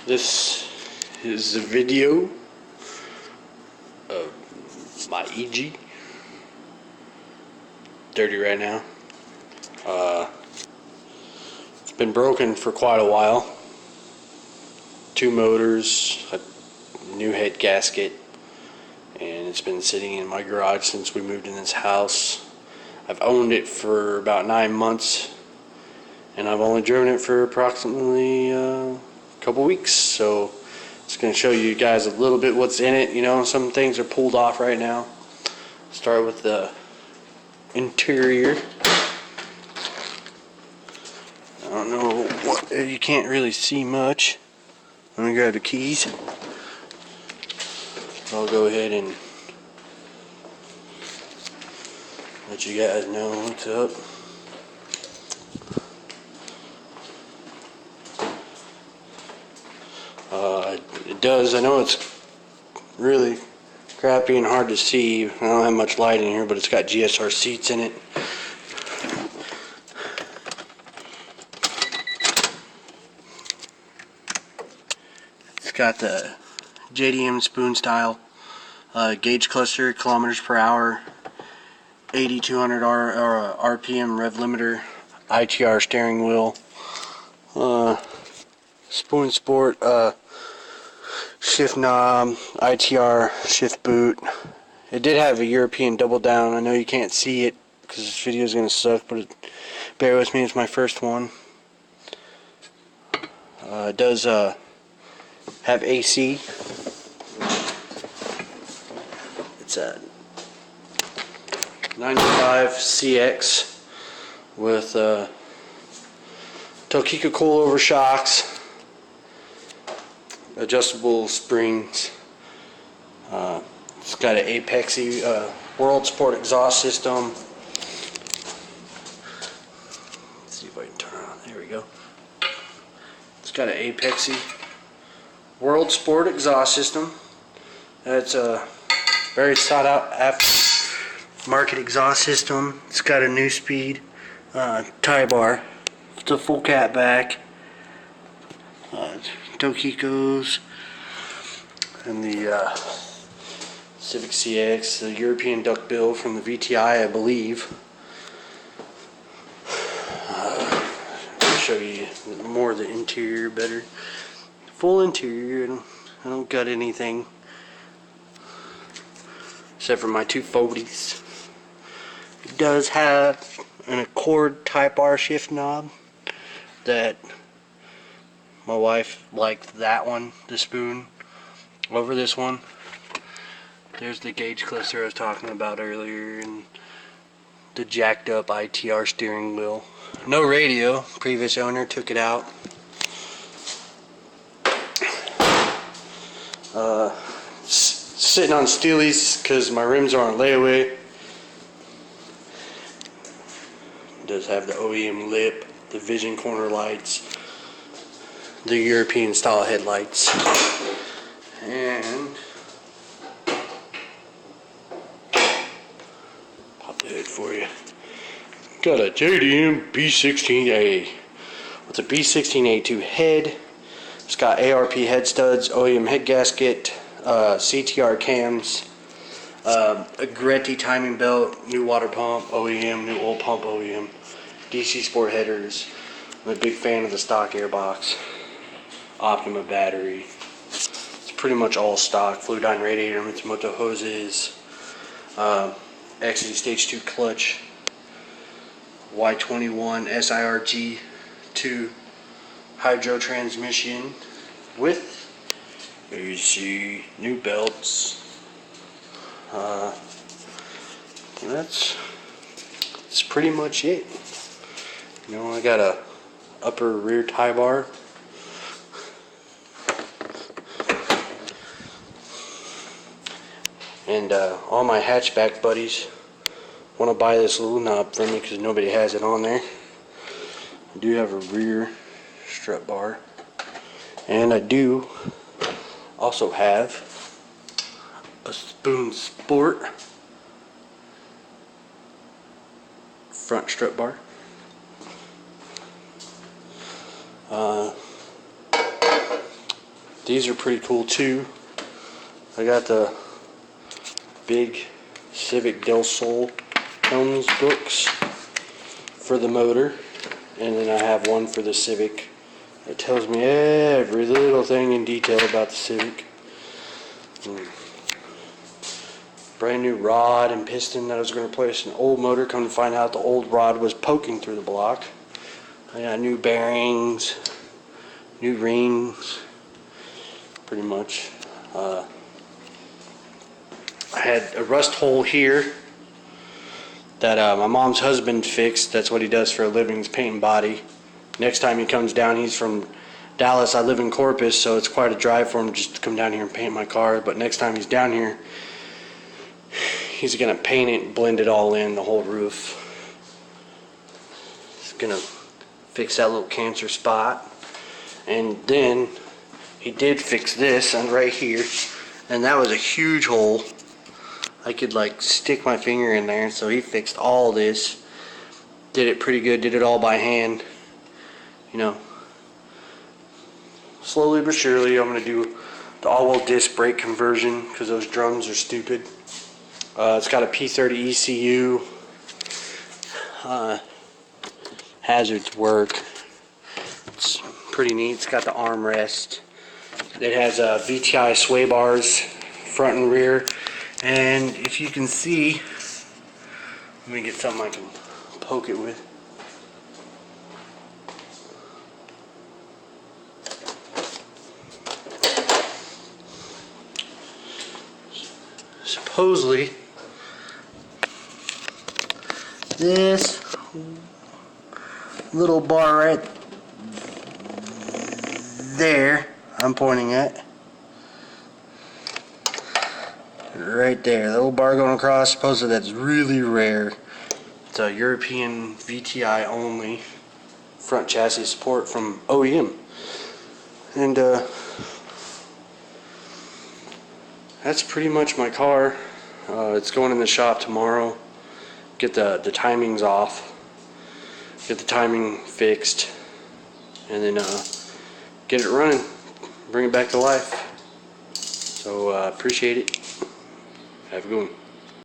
This is a video of my Eg. Dirty right now. It's been broken for quite a while. 2 motors, a new head gasket, and it's been sitting in my garage since we moved in this house. I've owned it for about 9 months, and I've only driven it for approximately a couple weeks, so it's going to show you guys a little bit what's in it. You know, some things are pulled off right now. Start with the interior. I don't know what, you can't really see much. Let me grab the keys. I'll go ahead and let you guys know what's up. It does, I know it's really crappy and hard to see. I don't have much light in here, but it's got GSR seats in it. It's got the JDM spoon style gauge cluster, kilometers per hour, 8200 RPM rev limiter, ITR steering wheel, spoon sport, shift knob, ITR shift boot. It did have a European double down. I know you can't see it because this video is going to suck, but bear with me, it's my first one. It does have AC. It's a 95 CX with Tokico coilover shocks, adjustable springs. It's got an Apexi World Sport exhaust system. Let's see if I can turn it on. There we go. It's got an Apexi World Sport exhaust system. That's a very sought out aftermarket exhaust system. It's got a Nuespeed tie bar. It's a full cat back. Tokicos and the Civic CX, the European duckbill from the VTI, I believe. I'll show you more of the interior better. Full interior. I don't got anything except for my 240s. It does have an Accord Type R shift knob that my wife liked that one, the spoon, over this one. There's the gauge cluster I was talking about earlier, and the jacked up ITR steering wheel. No radio, previous owner took it out. Sitting on steelies because my rims are on layaway. It does have the OEM lip, the vision corner lights, the European style headlights, and pop the hood for you. Got a JDM B16A with a B16A2 head. It's got ARP head studs, OEM head gasket, CTR cams, a Greddy timing belt, new water pump OEM, new oil pump OEM, DC sport headers. I'm a big fan of the stock Airbox. Optima battery. It's pretty much all stock. Fluidyne radiator, Mishimoto hoses, Exedy stage 2 clutch, Y21 SIRG 2 hydro transmission with AC, new belts. That's pretty much it. You know, I got a upper rear tie bar. And all my hatchback buddies want to buy this little knob from me because nobody has it on there. I do have a rear strut bar, and I do also have a spoon sport front strut bar. These are pretty cool too. I got the big Civic Del Sol Helms books for the motor, and then I have one for the Civic that tells me every little thing in detail about the Civic. Brand new rod and piston that I was going to replace an old motor. Come to find out the old rod was poking through the block. I got new bearings, new rings, pretty much. I had a rust hole here that my mom's husband fixed. That's what he does for a living, is paint and body. Next time he comes down, he's from Dallas. I live in Corpus, so it's quite a drive for him just to come down here and paint my car. But next time he's down here, he's gonna paint it and blend it all in, the whole roof. He's gonna fix that little cancer spot. And then he did fix this and right here, and that was a huge hole. I could like stick my finger in there, so he fixed all this. Did it pretty good, did it all by hand. You know, slowly but surely I'm gonna do the all-wheel disc brake conversion because those drums are stupid. It's got a P30 ECU. Hazards work. It's pretty neat. It's got the armrest. It has VTI sway bars, front and rear. And if you can see, let me get something I can poke it with. Supposedly, this little bar right there, I'm pointing at, right there, the little bar going across, supposedly that's really rare. It's a European VTI only front chassis support from OEM. And that's pretty much my car. It's going in the shop tomorrow. Get the timings off, get the timing fixed, and then get it running, bring it back to life. So appreciate it. Have a good one.